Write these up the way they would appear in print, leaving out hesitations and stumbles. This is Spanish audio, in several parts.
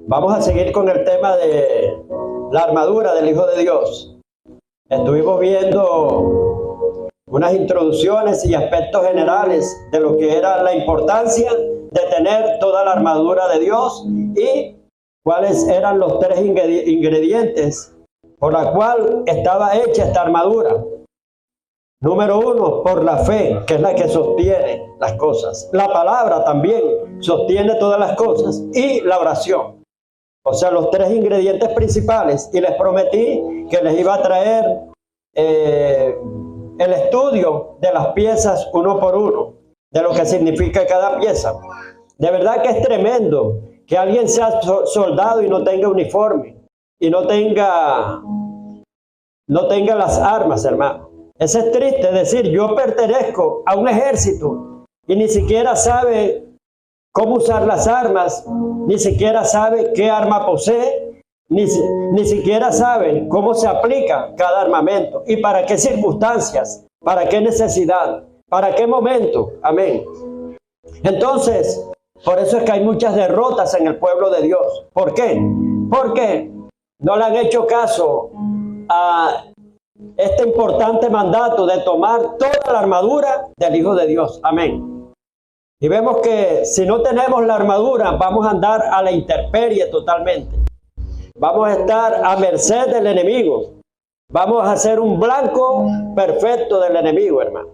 Vamos a seguir con el tema de la armadura del Hijo de Dios. Estuvimos viendo unas introducciones y aspectos generales de lo que era la importancia de tener toda la armadura de Dios y cuáles eran los tres ingredientes por la cual estaba hecha esta armadura. Número uno, por la fe, que es la que sostiene las cosas. La palabra también sostiene todas las cosas y la oración. O sea, los tres ingredientes principales. Y les prometí que les iba a traer el estudio de las piezas uno por uno, de lo que significa cada pieza. De verdad que es tremendo que alguien sea soldado y no tenga uniforme y no tenga las armas, hermano. Eso es triste, decir, yo pertenezco a un ejército y ni siquiera sabe cómo usar las armas, ni siquiera sabe qué arma posee, ni siquiera sabe cómo se aplica cada armamento y para qué circunstancias, para qué necesidad, para qué momento. Amén. Entonces, por eso es que hay muchas derrotas en el pueblo de Dios. ¿Por qué? Porque no le han hecho caso a este importante mandato de tomar toda la armadura del Hijo de Dios. Amén. Y vemos que si no tenemos la armadura, vamos a andar a la intemperie totalmente. Vamos a estar a merced del enemigo. Vamos a ser un blanco perfecto del enemigo, hermano.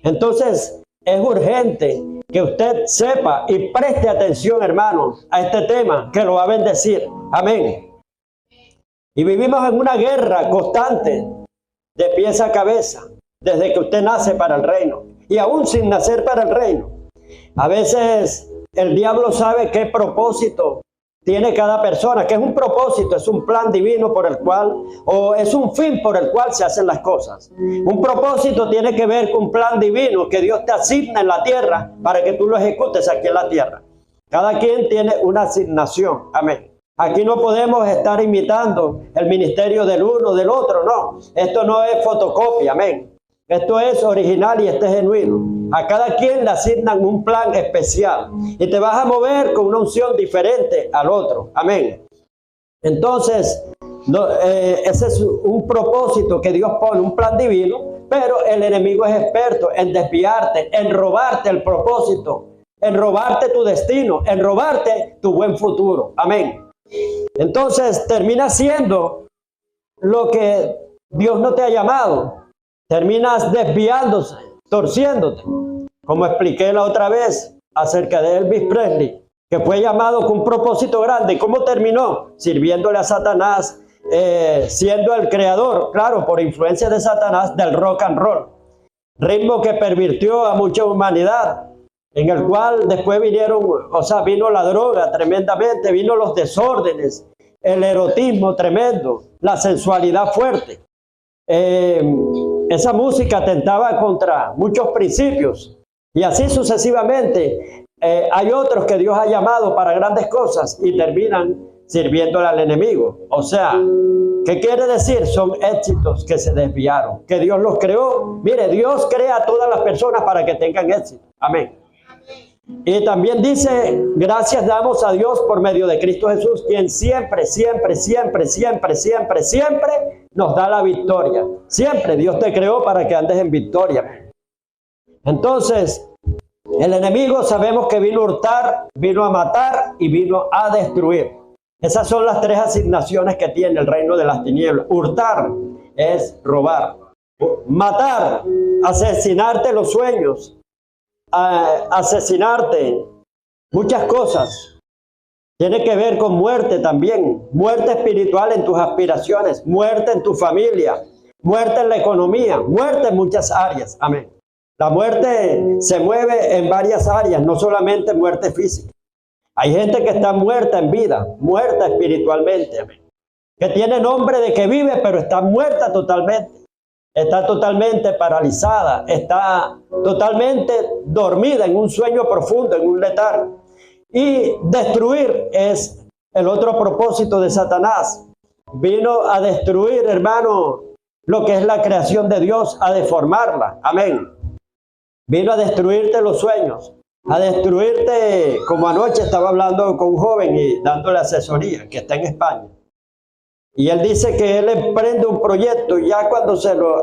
Entonces, es urgente que usted sepa y preste atención, hermano, a este tema que lo va a bendecir. Amén. Y vivimos en una guerra constante, de pies a cabeza, desde que usted nace para el reino y aún sin nacer para el reino. A veces el diablo sabe qué propósito tiene cada persona, que es un propósito, es un plan divino por el cual, o es un fin por el cual se hacen las cosas. Un propósito tiene que ver con un plan divino que Dios te asigna en la tierra para que tú lo ejecutes aquí en la tierra. Cada quien tiene una asignación. Amén. Aquí no podemos estar imitando el ministerio del uno o del otro, no. Esto no es fotocopia, amén. Esto es original y este es genuino. A cada quien le asignan un plan especial y te vas a mover con una unción diferente al otro, amén. Entonces, ese es un propósito que Dios pone, un plan divino, pero el enemigo es experto en desviarte, en robarte el propósito, en robarte tu destino, en robarte tu buen futuro, amén. Entonces termina siendo lo que Dios no te ha llamado. Terminas desviándose, torciéndote. Como expliqué la otra vez acerca de Elvis Presley, que fue llamado con un propósito grande. ¿Y cómo terminó? Sirviéndole a Satanás, siendo el creador, claro, por influencia de Satanás, del rock and roll. Ritmo que pervirtió a mucha humanidad, en el cual después vino la droga tremendamente, vino los desórdenes, el erotismo tremendo, la sensualidad fuerte. Esa música atentaba contra muchos principios y así sucesivamente. Hay otros que Dios ha llamado para grandes cosas y terminan sirviéndole al enemigo. O sea, ¿qué quiere decir? Son éxitos que se desviaron, que Dios los creó. Mire, Dios crea a todas las personas para que tengan éxito. Amén. Y también dice, gracias damos a Dios por medio de Cristo Jesús, quien siempre, siempre, siempre, siempre, siempre, siempre nos da la victoria. Siempre Dios te creó para que andes en victoria. Entonces, el enemigo sabemos que vino a hurtar, vino a matar y vino a destruir. Esas son las tres asignaciones que tiene el reino de las tinieblas. Hurtar es robar. Matar, asesinarte los sueños. Asesinarte, muchas cosas. Tiene que ver con muerte también, muerte espiritual en tus aspiraciones, muerte en tu familia, muerte en la economía, muerte en muchas áreas. Amén. La muerte se mueve en varias áreas, no solamente muerte física. Hay gente que está muerta en vida, muerta espiritualmente, amén. Que tiene nombre de que vive, pero está muerta totalmente. Está totalmente paralizada, está totalmente dormida en un sueño profundo, en un letargo. Y destruir es el otro propósito de Satanás. Vino a destruir, hermano, lo que es la creación de Dios, a deformarla. Amén. Vino a destruirte los sueños. a destruirte, como anoche estaba hablando con un joven y dándole asesoría, que está en España. Y él dice que él emprende un proyecto y ya cuando se lo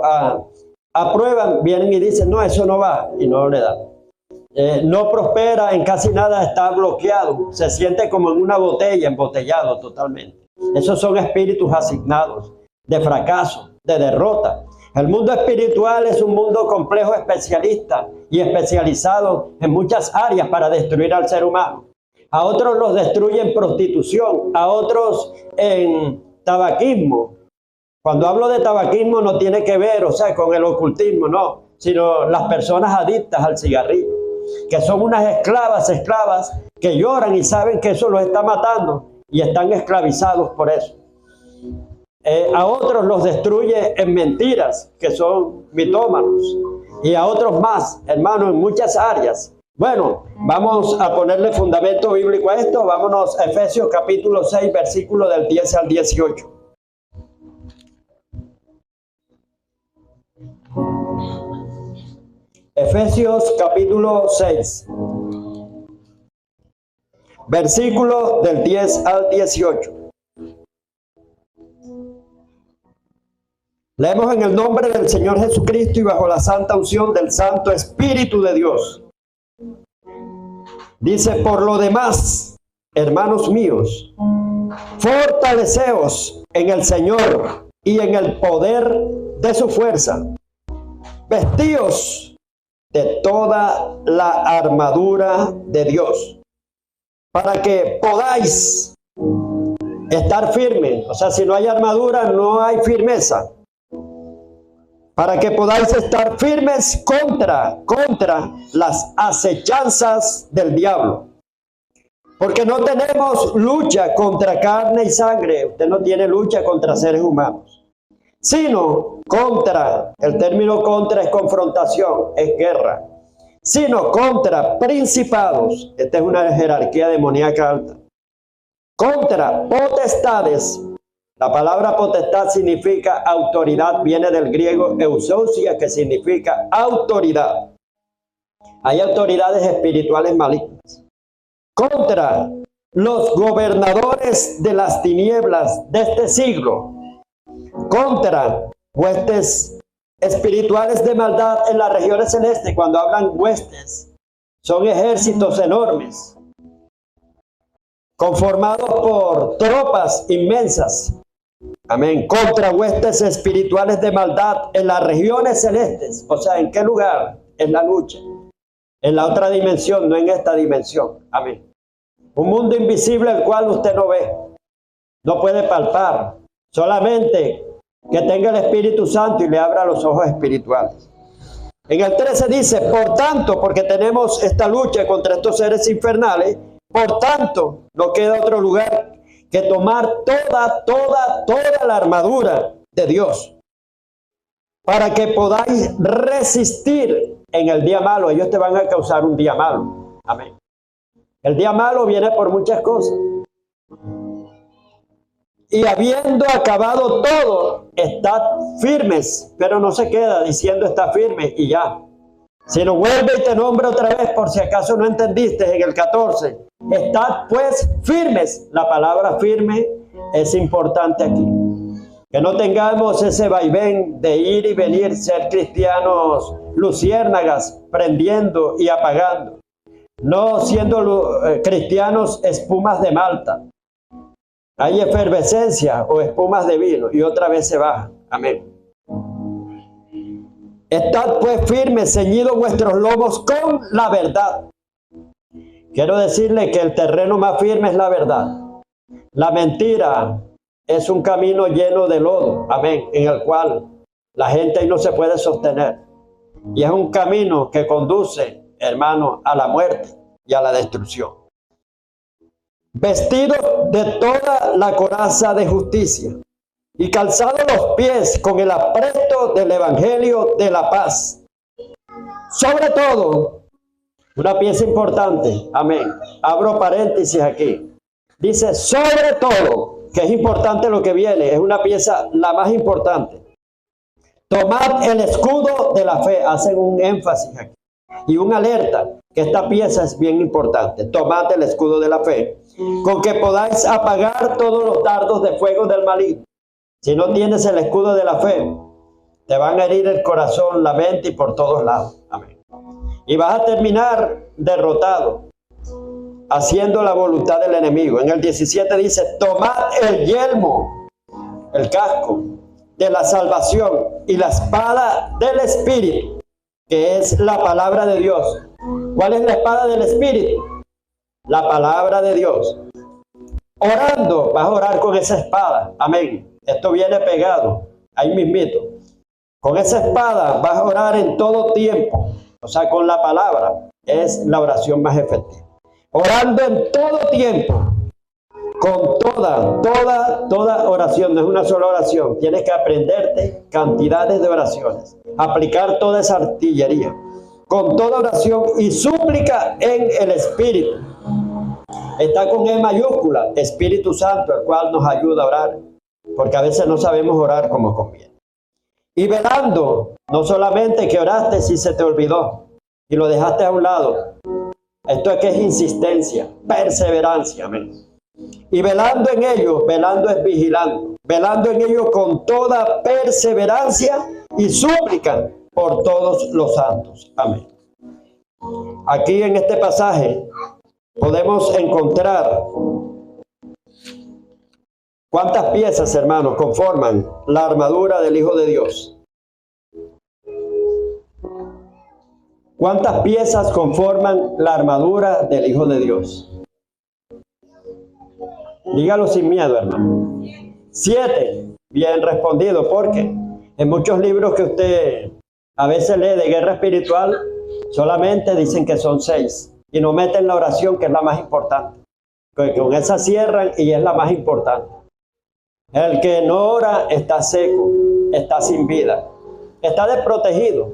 aprueban, vienen y dicen, no, eso no va, y no le dan. No prospera en casi nada, está bloqueado, se siente como en una botella, embotellado totalmente. Esos son espíritus asignados de fracaso, de derrota. El mundo espiritual es un mundo complejo, especialista y especializado en muchas áreas para destruir al ser humano. A otros los destruye en prostitución, a otros en tabaquismo. Cuando hablo de tabaquismo no tiene que ver, o sea, con el ocultismo, no, sino las personas adictas al cigarrillo, que son unas esclavas que lloran y saben que eso los está matando y están esclavizados por eso. A otros los destruye en mentiras, que son mitómanos, y a otros más, hermanos, en muchas áreas. Bueno, vamos a ponerle fundamento bíblico a esto. Vámonos a Efesios capítulo 6, versículo del 10 al 18. Efesios capítulo 6, versículo del 10 al 18. Leemos en el nombre del Señor Jesucristo y bajo la santa unción del Santo Espíritu de Dios. Dice, por lo demás, hermanos míos, fortaleceos en el Señor y en el poder de su fuerza. Vestíos de toda la armadura de Dios, para que podáis estar firmes. O sea, si no hay armadura, no hay firmeza. Para que podáis estar firmes contra las acechanzas del diablo. Porque no tenemos lucha contra carne y sangre. Usted no tiene lucha contra seres humanos, sino contra, el término contra es confrontación, es guerra, sino contra principados. Esta es una jerarquía demoníaca alta. Contra potestades. La palabra potestad significa autoridad, viene del griego eusousia, que significa autoridad. Hay autoridades espirituales malignas. Contra los gobernadores de las tinieblas de este siglo. Contra huestes espirituales de maldad en las regiones celestes. Cuando hablan huestes, son ejércitos enormes, conformados por tropas inmensas. Amén. Contra huestes espirituales de maldad en las regiones celestes. O sea, ¿en qué lugar? En la lucha. En la otra dimensión, no en esta dimensión. Amén. Un mundo invisible el cual usted no ve, no puede palpar. Solamente que tenga el Espíritu Santo y le abra los ojos espirituales. En el 13 dice, por tanto, porque tenemos esta lucha contra estos seres infernales, por tanto, no queda otro lugar que tomar toda la armadura de Dios, para que podáis resistir en el día malo. Ellos te van a causar un día malo. Amén. El día malo viene por muchas cosas. Y habiendo acabado todo, estad firmes. Pero no se queda diciendo está firme y ya. Sino vuelve y te nombra otra vez por si acaso no entendiste en el 14. Estad pues firmes. La palabra firme es importante aquí. Que no tengamos ese vaivén de ir y venir, ser cristianos luciérnagas, prendiendo y apagando. No siendo cristianos espumas de malta. Hay efervescencia o espumas de vino y otra vez se baja. Amén. Estad pues firmes, ceñidos vuestros lomos con la verdad. Quiero decirle que el terreno más firme es la verdad. La mentira es un camino lleno de lodo, amén, en el cual la gente ahí no se puede sostener. Y es un camino que conduce, hermano, a la muerte y a la destrucción. Vestidos de toda la coraza de justicia y calzados los pies con el apresto del evangelio de la paz. Sobre todo, una pieza importante, amén. Abro paréntesis aquí. Dice sobre todo, que es importante lo que viene, es una pieza la más importante. Tomad el escudo de la fe, hacen un énfasis aquí, y una alerta. que esta pieza es bien importante. Tomad el escudo de la fe, con que podáis apagar todos los dardos de fuego del maligno. Si no tienes el escudo de la fe, te van a herir el corazón, la mente y por todos lados. Amén. Y vas a terminar derrotado, haciendo la voluntad del enemigo. En el 17 dice, tomad el yelmo, el casco de la salvación y la espada del Espíritu, que es la palabra de Dios. ¿Cuál es la espada del Espíritu? La palabra de Dios. Orando, vas a orar con esa espada. Amén. Esto viene pegado, ahí mismito. Con esa espada vas a orar en todo tiempo. O sea, con la palabra es la oración más efectiva. Orando en todo tiempo, con toda oración, no es una sola oración. Tienes que aprenderte cantidades de oraciones, aplicar toda esa artillería, con toda oración y súplica en el Espíritu. Está con E mayúscula, Espíritu Santo, el cual nos ayuda a orar, porque a veces no sabemos orar como conviene. Y velando, no solamente que oraste si se te olvidó y lo dejaste a un lado. Esto es que es insistencia, perseverancia, amén. Y velando en ello, velando es vigilando, velando en ello con toda perseverancia y súplica por todos los santos. Amén. Aquí en este pasaje podemos encontrar cuántas piezas, hermanos, conforman la armadura del Hijo de Dios. ¿Cuántas piezas conforman la armadura del Hijo de Dios? Dígalo sin miedo, hermano. 7. Bien respondido, porque en muchos libros que usted a veces lee de guerra espiritual, solamente dicen que son 6 y no meten la oración, que es la más importante. Porque con esa cierran y es la más importante. El que no ora está seco, está sin vida, está desprotegido.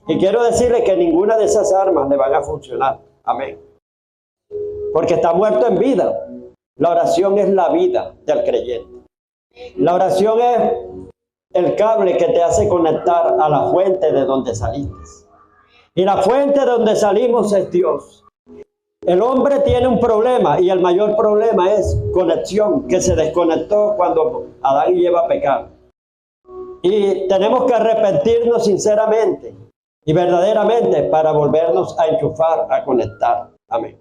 Y quiero decirle que ninguna de esas armas le van a funcionar. Amén. Porque está muerto en vida. La oración es la vida del creyente. La oración es el cable que te hace conectar a la fuente de donde saliste. Y la fuente de donde salimos es Dios. El hombre tiene un problema y el mayor problema es conexión, que se desconectó cuando Adán y Eva pecaron. Y tenemos que arrepentirnos sinceramente y verdaderamente para volvernos a enchufar, a conectar. Amén.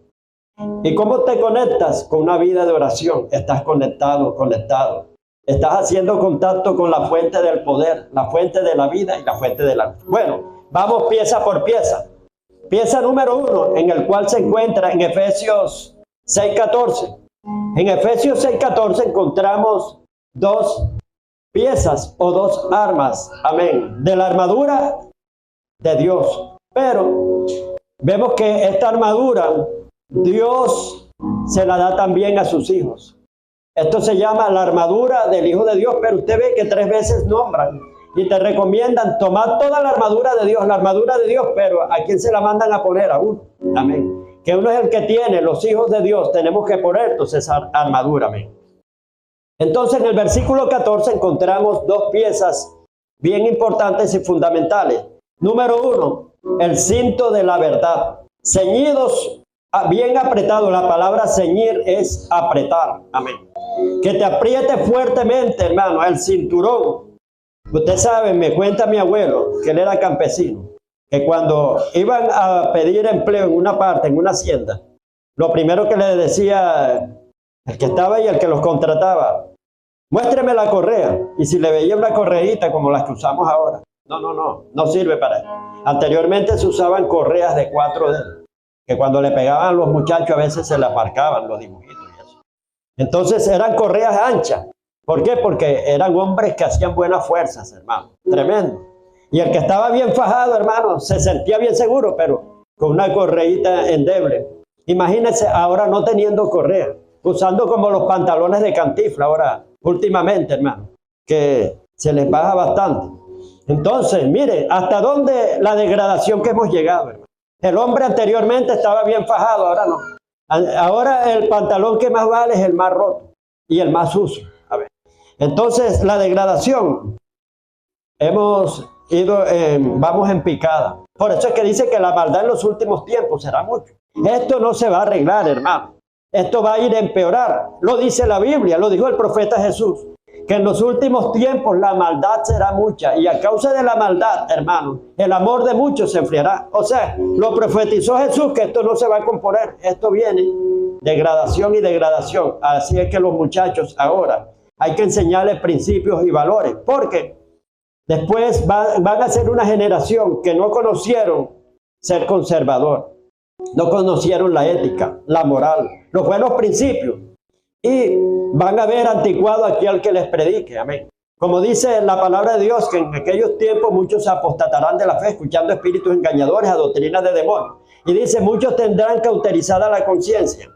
¿Y cómo te conectas? Con una vida de oración. Estás conectado. Estás haciendo contacto con la fuente del poder, la fuente de la vida y la fuente de la luz. Bueno, vamos pieza por pieza. Pieza número 1, en el cual se encuentra en Efesios 6:14. En Efesios 6:14 encontramos 2 piezas o 2 armas, amén, de la armadura de Dios. Pero vemos que esta armadura Dios se la da también a sus hijos. Esto se llama la armadura del Hijo de Dios, pero usted ve que 3 veces nombran y te recomiendan tomar toda la armadura de Dios, pero ¿a quién se la mandan a poner? A uno. Amén. Que uno es el que tiene, los hijos de Dios, tenemos que ponernos esa armadura. Amén. Entonces en el versículo 14 encontramos 2 piezas bien importantes y fundamentales. Número 1, el cinto de la verdad. Ceñidos, bien apretado. La palabra ceñir es apretar. Amén. Que te apriete fuertemente, hermano, el cinturón. Usted sabe, me cuenta mi abuelo, que él era campesino, que cuando iban a pedir empleo en una parte, en una hacienda, lo primero que le decía el que estaba ahí, el que los contrataba, muéstreme la correa. Y si le veía una correíta como las que usamos ahora, no sirve para eso. Anteriormente se usaban correas de 4 dedos, que cuando le pegaban a los muchachos a veces se le aparcaban los dibujitos y eso. Entonces eran correas anchas. ¿Por qué? Porque eran hombres que hacían buenas fuerzas, hermano. Tremendo. Y el que estaba bien fajado, hermano, se sentía bien seguro, pero con una correíta endeble. Imagínense ahora no teniendo correa, usando como los pantalones de Cantinflas ahora, últimamente, hermano, que se les baja bastante. Entonces, mire, hasta dónde la degradación que hemos llegado, hermano. El hombre anteriormente estaba bien fajado, ahora no. Ahora el pantalón que más vale es el más roto y el más sucio. A ver. Entonces, la degradación, hemos ido, vamos en picada. Por eso es que dice que la maldad en los últimos tiempos será mucho. Esto no se va a arreglar, hermano. Esto va a ir a empeorar. Lo dice la Biblia, lo dijo el profeta Jesús, que en los últimos tiempos la maldad será mucha. Y a causa de la maldad, hermano, el amor de muchos se enfriará. O sea, lo profetizó Jesús que esto no se va a componer. Esto viene degradación y degradación. Así es que los muchachos ahora hay que enseñarles principios y valores. Porque después van a ser una generación que no conocieron ser conservador. No conocieron la ética, la moral, los buenos principios. Y van a ver anticuado aquí al que les predique. Amén. Como dice la palabra de Dios, que en aquellos tiempos muchos se apostatarán de la fe, escuchando espíritus engañadores a doctrinas de demonios. Y dice, muchos tendrán cauterizada la conciencia.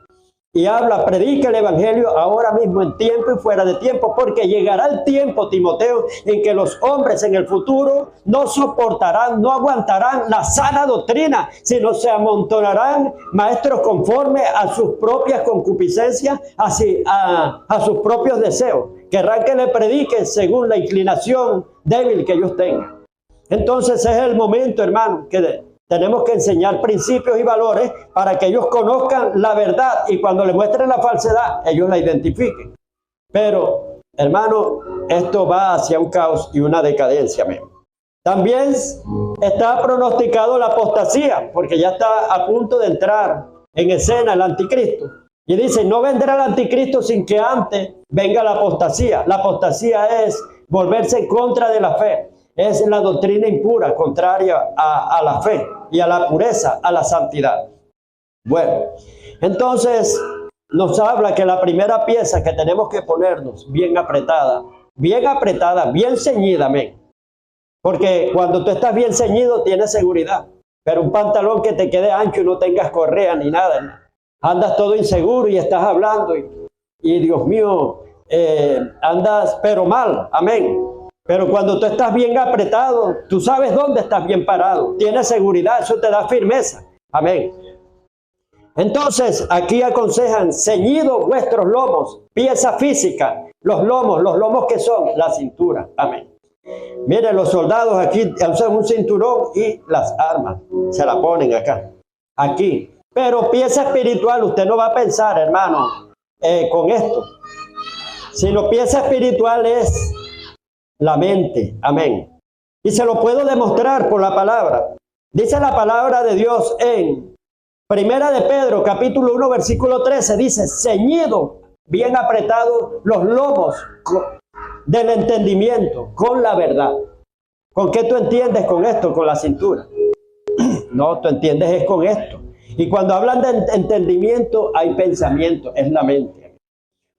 Y habla, predica el evangelio ahora mismo, en tiempo y fuera de tiempo, porque llegará el tiempo, Timoteo, en que los hombres en el futuro no soportarán, no aguantarán la sana doctrina, sino se amontonarán maestros conforme a sus propias concupiscencias, así a sus propios deseos. Querrán que le prediquen según la inclinación débil que ellos tengan. Entonces es el momento, hermano, que tenemos que enseñar principios y valores para que ellos conozcan la verdad y cuando les muestren la falsedad, ellos la identifiquen. Pero, hermano, esto va hacia un caos y una decadencia mismo. También está pronosticado la apostasía, porque ya está a punto de entrar en escena el anticristo. Y dice, no vendrá el anticristo sin que antes venga la apostasía. La apostasía es volverse en contra de la fe. Es la doctrina impura, contraria a la fe y a la pureza, a la santidad. Bueno, entonces nos habla que la primera pieza que tenemos que ponernos bien apretada, bien ceñida, amén. Porque cuando tú estás bien ceñido tienes seguridad, pero un pantalón que te quede ancho y no tengas correa ni nada, ¿no? Andas todo inseguro y estás hablando y Dios mío, andas pero mal, amén. Pero cuando tú estás bien apretado, tú sabes dónde estás bien parado. Tienes seguridad, eso te da firmeza. Amén. Entonces, aquí aconsejan, ceñidos vuestros lomos, pieza física. Los lomos que son la cintura. Amén. Miren, los soldados aquí usan un cinturón y las armas. Se la ponen acá. Aquí. Pero pieza espiritual, usted no va a pensar, hermano, con esto. Sino pieza espiritual es la mente, amén. Y se lo puedo demostrar por la palabra. Dice la palabra de Dios en Primera de Pedro, capítulo 1, versículo 13, dice, ceñido, bien apretado los lomos del entendimiento, con la verdad. ¿Con qué tú entiendes con esto? Con la cintura. No, tú entiendes es con esto. Y cuando hablan de entendimiento, hay pensamiento, es la mente.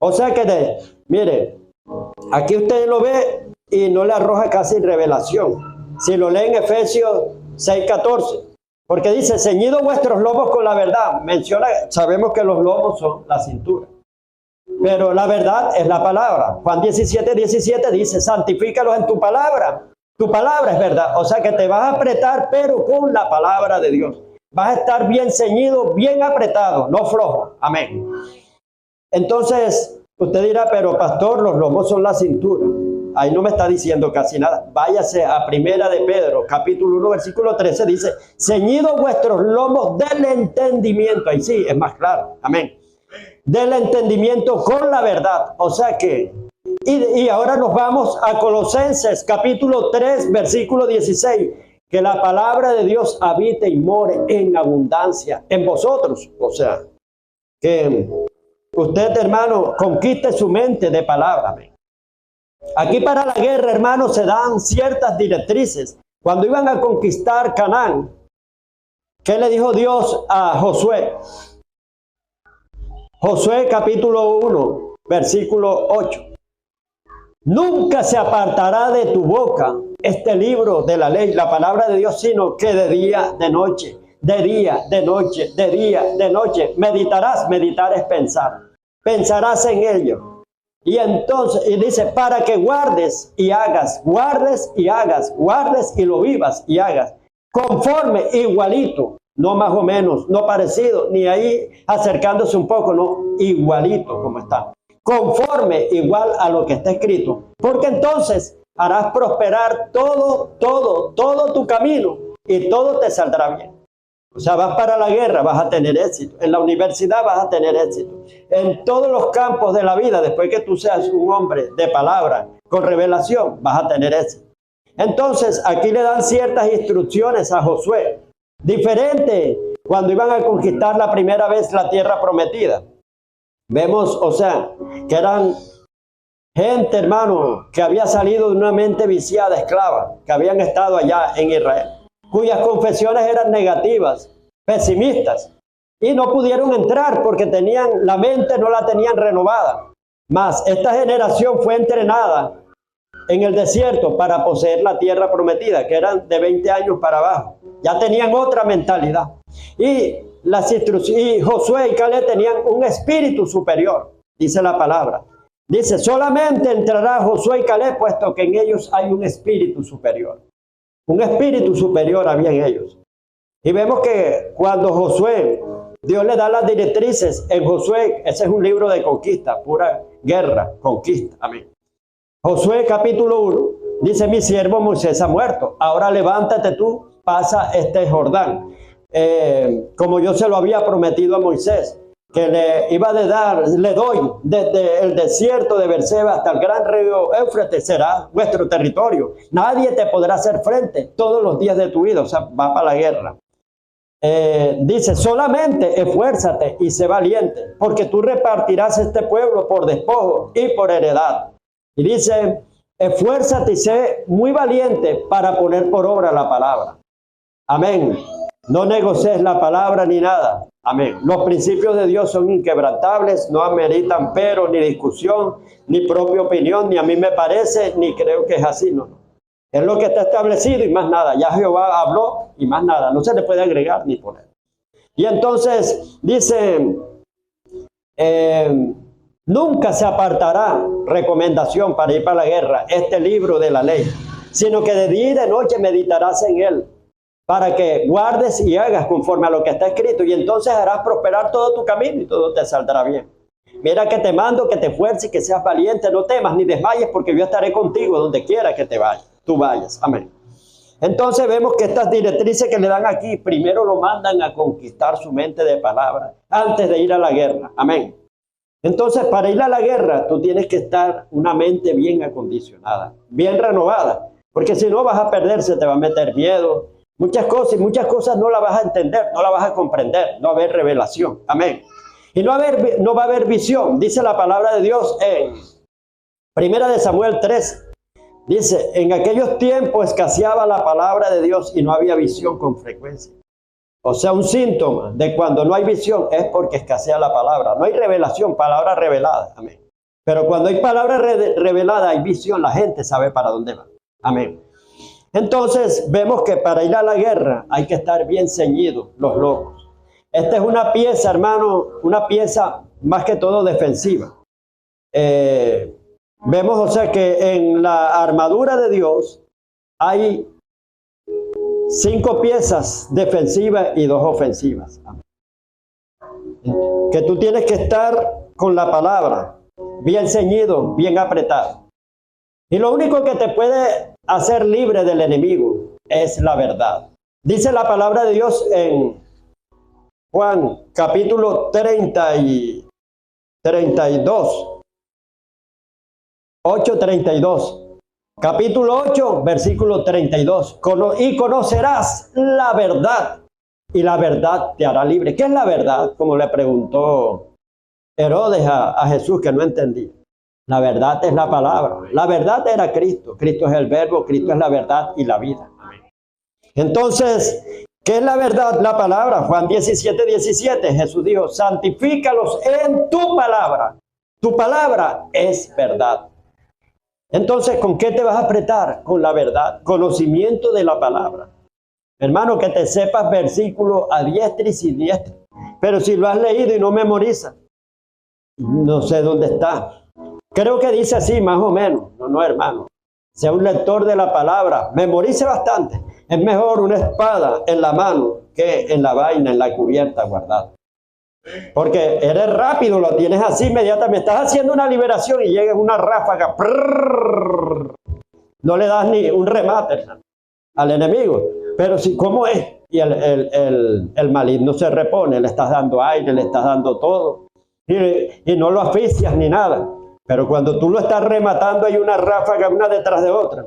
O sea que, mire, aquí usted lo ve y no le arroja casi revelación. Si lo lee en Efesios 6:14, porque dice, ceñidos vuestros lomos con la verdad. Menciona, sabemos que los lomos son la cintura. Pero la verdad es la palabra. Juan 17:17 dice, santifícalos en tu palabra. Tu palabra es verdad. O sea que te vas a apretar, pero con la palabra de Dios. Vas a estar bien ceñido, bien apretado, no flojo. Amén. Entonces, usted dirá, pero pastor, los lomos son la cintura. Ahí no me está diciendo casi nada. Váyase a Primera de Pedro, capítulo 1, versículo 13, dice, ceñidos vuestros lomos del entendimiento. Ahí sí, es más claro. Amén. Del entendimiento con la verdad. O sea que, y ahora nos vamos a Colosenses, capítulo 3, versículo 16. Que la palabra de Dios habite y more en abundancia en vosotros. O sea, que usted, hermano, conquiste su mente de palabra. Aquí para la guerra, hermano, se dan ciertas directrices. Cuando iban a conquistar Canaán, ¿qué le dijo Dios a Josué? Josué capítulo 1, versículo 8. Nunca se apartará de tu boca este libro de la ley, la palabra de Dios, sino que de día, de noche, de día, de noche, de día, de noche, meditarás. Meditar es pensar. Pensarás en ello. Y entonces, y dice, para que guardes y hagas, guardes y hagas, guardes y lo vivas y hagas, conforme, igualito, no más o menos, no parecido, ni ahí acercándose un poco, no, igualito como está. Conforme, igual a lo que está escrito. Porque entonces harás prosperar todo tu camino y todo te saldrá bien. O sea, vas para la guerra, vas a tener éxito. En la universidad vas a tener éxito. En todos los campos de la vida, después que tú seas un hombre de palabra, con revelación, vas a tener éxito. Entonces, aquí le dan ciertas instrucciones a Josué. Diferente cuando iban a conquistar la primera vez la tierra prometida. Vemos, o sea, que eran gente, hermano, que había salido de una mente viciada, esclava, que habían estado allá en Israel, cuyas confesiones eran negativas, pesimistas, y no pudieron entrar porque tenían la mente, no la tenían renovada. Mas esta generación fue entrenada en el desierto para poseer la tierra prometida, que eran de 20 años para abajo. Ya tenían otra mentalidad. Y Josué y Caleb tenían un espíritu superior, dice la palabra. Dice, solamente entrará Josué y Caleb, puesto que en ellos hay un espíritu superior. Un espíritu superior había en ellos. Y vemos que cuando Josué, Dios le da las directrices, en Josué, ese es un libro de conquista, pura guerra, conquista, amén. Josué capítulo 1, dice, mi siervo Moisés ha muerto, ahora levántate tú, pasa este Jordán, como yo se lo había prometido a Moisés, que le doy desde el desierto de Berseba hasta el gran río Éufrates, será vuestro territorio. Nadie te podrá hacer frente todos los días de tu vida, o sea, va para la guerra. Dice, solamente esfuérzate y sé valiente, porque tú repartirás este pueblo por despojo y por heredad. Y dice, esfuérzate y sé muy valiente para poner por obra la palabra. Amén. No negocies la palabra ni nada. Amén. Los principios de Dios son inquebrantables, no ameritan pero, ni discusión, ni propia opinión, ni a mí me parece, ni creo que es así. No. Es lo que está establecido y más nada. Ya Jehová habló y más nada. No se le puede agregar ni poner. Y entonces dice, nunca se apartará recomendación para ir para la guerra, este libro de la ley, sino que de día y de noche meditarás en él, para que guardes y hagas conforme a lo que está escrito, y entonces harás prosperar todo tu camino y todo te saldrá bien. Mira que te mando que te esfuerces y que seas valiente, no temas ni desmayes, porque yo estaré contigo donde quiera que tú vayas. Amén. Entonces vemos que estas directrices que le dan aquí, primero lo mandan a conquistar su mente de palabra, antes de ir a la guerra. Amén. Entonces, para ir a la guerra, tú tienes que estar una mente bien acondicionada, bien renovada, porque si no vas a perder, se te va a meter miedo, muchas cosas no las vas a entender, no las vas a comprender, no va a haber revelación. Amén. Y no va a haber visión, dice la palabra de Dios en 1 de Samuel 3. Dice, en aquellos tiempos escaseaba la palabra de Dios y no había visión con frecuencia. O sea, un síntoma de cuando no hay visión es porque escasea la palabra. No hay revelación, palabra revelada. Amén. Pero cuando hay palabra revelada, hay visión, la gente sabe para dónde va. Amén. Entonces, vemos que para ir a la guerra hay que estar bien ceñidos los locos. Esta es una pieza, hermano, una pieza más que todo defensiva. Vemos, o sea, que en la armadura de Dios hay 5 piezas defensivas y 2 ofensivas. Que tú tienes que estar con la palabra, bien ceñido, bien apretado. Y lo único que te puede hacer libre del enemigo es la verdad. Dice la palabra de Dios en Juan capítulo 32. 8:32. Capítulo 8, versículo 32. Y conocerás la verdad, y la verdad te hará libre. ¿Qué es la verdad? Como le preguntó Herodes a Jesús, que no entendía. La verdad es la palabra. La verdad era Cristo. Cristo es el verbo, Cristo es la verdad y la vida. Entonces, ¿qué es la verdad? La palabra. Juan 17:17. Jesús dijo, santifícalos en tu palabra. Tu palabra es verdad. Entonces, ¿con qué te vas a apretar? Con la verdad, conocimiento de la palabra. Hermano, que te sepas versículos a diestra y siniestra. Pero si lo has leído y no memorizas, no sé dónde está. Creo que dice así, más o menos. No, hermano. Sea un lector de la palabra, memorice bastante. Es mejor una espada en la mano que en la vaina, en la cubierta guardada. Porque eres rápido, lo tienes así inmediatamente. Estás haciendo una liberación y llega una ráfaga. No le das ni un remate al enemigo. pero si, ¿cómo es? Y el maligno se repone, le estás dando aire, le estás dando todo, y no lo asfixias ni nada. Pero cuando tú lo estás rematando, hay una ráfaga una detrás de otra.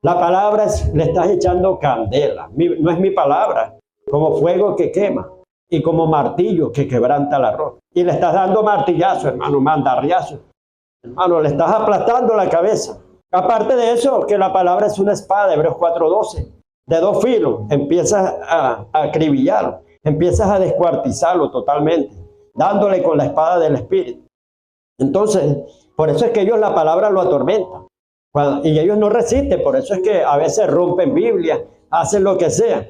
La palabra le estás echando candela. No es mi palabra, como fuego que quema y como martillo que quebranta la roca. Y le estás dando martillazo, hermano, mandarriazo. Hermano, le estás aplastando la cabeza. Aparte de eso, que la palabra es una espada, Hebreos 4:12, de 2 filos. Empiezas a acribillarlo, empiezas a descuartizarlo totalmente, dándole con la espada del Espíritu. Entonces, por eso es que ellos la palabra lo atormentan. Y ellos no resisten, por eso es que a veces rompen Biblia, hacen lo que sea.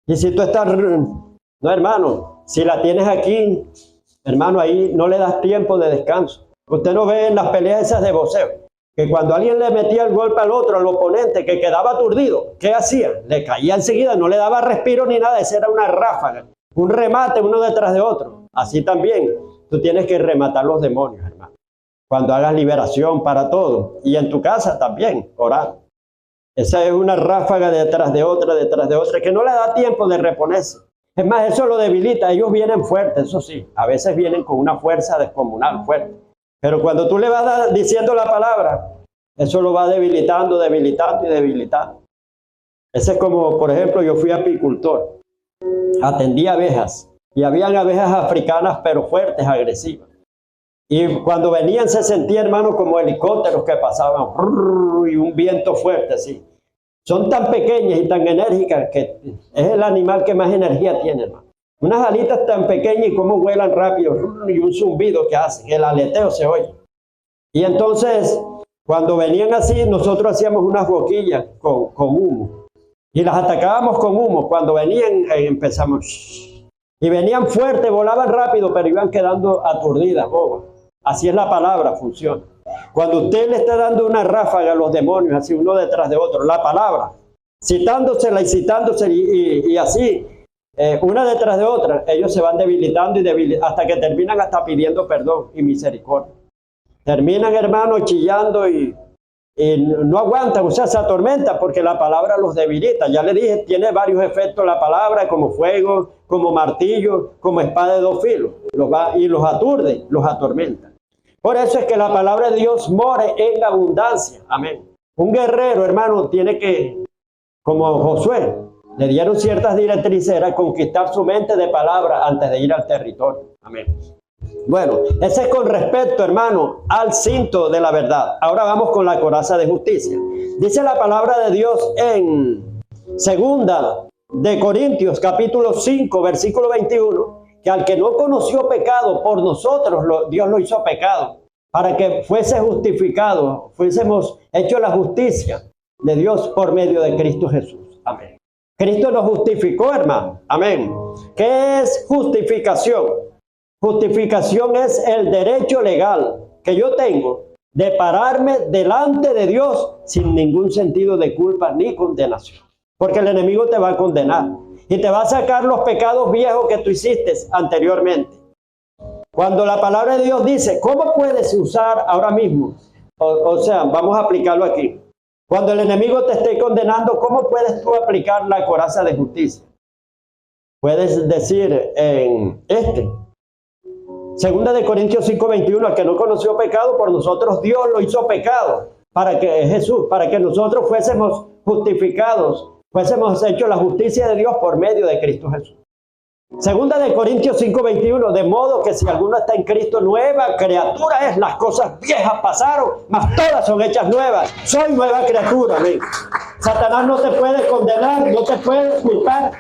Y si tú estás, no hermano, si la tienes aquí, hermano, ahí no le das tiempo de descanso. Usted no ve en las peleas esas de boxeo, que cuando alguien le metía el golpe al otro, al oponente, que quedaba aturdido, ¿qué hacía? Le caía enseguida, no le daba respiro ni nada, esa era una ráfaga, un remate uno detrás de otro. Así también, tú tienes que rematar los demonios, hermano. Cuando hagas liberación para todo, y en tu casa también, orar. Esa es una ráfaga detrás de otra, que no le da tiempo de reponerse. Es más, eso lo debilita. Ellos vienen fuertes, eso sí, a veces vienen con una fuerza descomunal, fuerte. Pero cuando tú le vas diciendo la palabra, eso lo va debilitando, debilitando y debilitando. Ese es como, por ejemplo, yo fui apicultor, atendí abejas, y habían abejas africanas, pero fuertes, agresivas. Y cuando venían se sentía, hermano, como helicópteros que pasaban, y un viento fuerte así. Son tan pequeñas y tan enérgicas que es el animal que más energía tiene, hermano. Unas alitas tan pequeñas y cómo vuelan rápido, y un zumbido que hacen, el aleteo se oye. Y entonces, cuando venían así, nosotros hacíamos unas boquillas con humo. Y las atacábamos con humo. Cuando venían, empezamos. Y venían fuertes, volaban rápido, pero iban quedando aturdidas, bobas. Así es la palabra, funciona. Cuando usted le está dando una ráfaga a los demonios, así uno detrás de otro, la palabra, citándosela y citándosela y así, una detrás de otra, ellos se van debilitando y hasta que terminan hasta pidiendo perdón y misericordia. Terminan, hermano, chillando y no aguantan, o sea, se atormentan porque la palabra los debilita. Ya le dije, tiene varios efectos la palabra, como fuego, como martillo, como espada de 2 filos. Y los aturde, los atormenta. Por eso es que la palabra de Dios more en abundancia. Amén. Un guerrero, hermano, tiene que, como Josué, le dieron ciertas directrices, era conquistar su mente de palabra antes de ir al territorio. Amén. Bueno, ese es con respecto, hermano, al cinto de la verdad. Ahora vamos con la coraza de justicia. Dice la palabra de Dios en 2 de Corintios, capítulo 5, versículo 21, que al que no conoció pecado por nosotros, Dios lo hizo pecado, para que fuese justificado, fuésemos hechos la justicia de Dios por medio de Cristo Jesús. Amén. Cristo nos justificó, hermano. Amén. ¿Qué es justificación? Justificación es el derecho legal que yo tengo de pararme delante de Dios sin ningún sentido de culpa ni condenación. Porque el enemigo te va a condenar y te va a sacar los pecados viejos que tú hiciste anteriormente. Cuando la palabra de Dios dice, ¿cómo puedes usar ahora mismo? O sea, vamos a aplicarlo aquí. Cuando el enemigo te esté condenando, ¿cómo puedes tú aplicar la coraza de justicia? Puedes decir en 2 de Corintios 5:21, al que no conoció pecado, por nosotros Dios lo hizo pecado, para que nosotros fuésemos justificados, fuésemos hechos la justicia de Dios por medio de Cristo Jesús. 2 de Corintios 5:21, de modo que si alguno está en Cristo, nueva criatura es, las cosas viejas pasaron, mas todas son hechas nuevas. Soy nueva criatura, amén. Satanás no te puede condenar, no te puede culpar,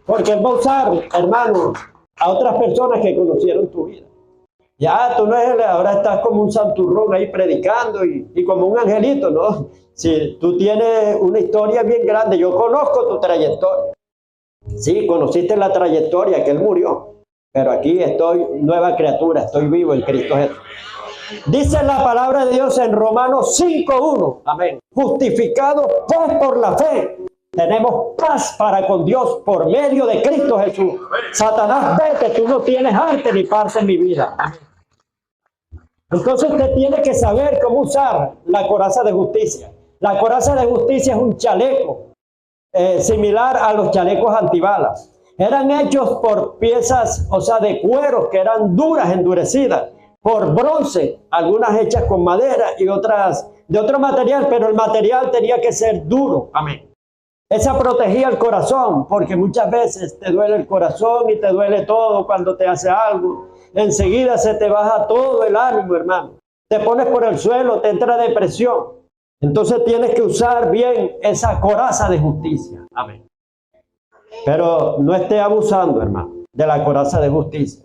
porque él va a usar, hermano, a otras personas que conocieron tu vida. Ya tú no eres, ahora estás como un santurrón ahí predicando y como un angelito, ¿no? Si tú tienes una historia bien grande, yo conozco tu trayectoria. Sí, conociste la trayectoria que él murió, pero aquí estoy nueva criatura, estoy vivo en Cristo Jesús. Dice la palabra de Dios en Romanos 5:1, amén. Justificados pues por la fe, tenemos paz para con Dios por medio de Cristo Jesús. Satanás, vete, tú no tienes arte ni parte en mi vida. Entonces usted tiene que saber cómo usar la coraza de justicia. La coraza de justicia es un chaleco similar a los chalecos antibalas. Eran hechos por piezas, o sea, de cuero que eran duras, endurecidas, por bronce, algunas hechas con madera y otras de otro material, pero el material tenía que ser duro. Amén. Esa protegía el corazón, porque muchas veces te duele el corazón y te duele todo cuando te hace algo. Enseguida se te baja todo el ánimo, hermano. Te pones por el suelo, te entra depresión. Entonces tienes que usar bien esa coraza de justicia. Amén. Pero no esté abusando, hermano, de la coraza de justicia.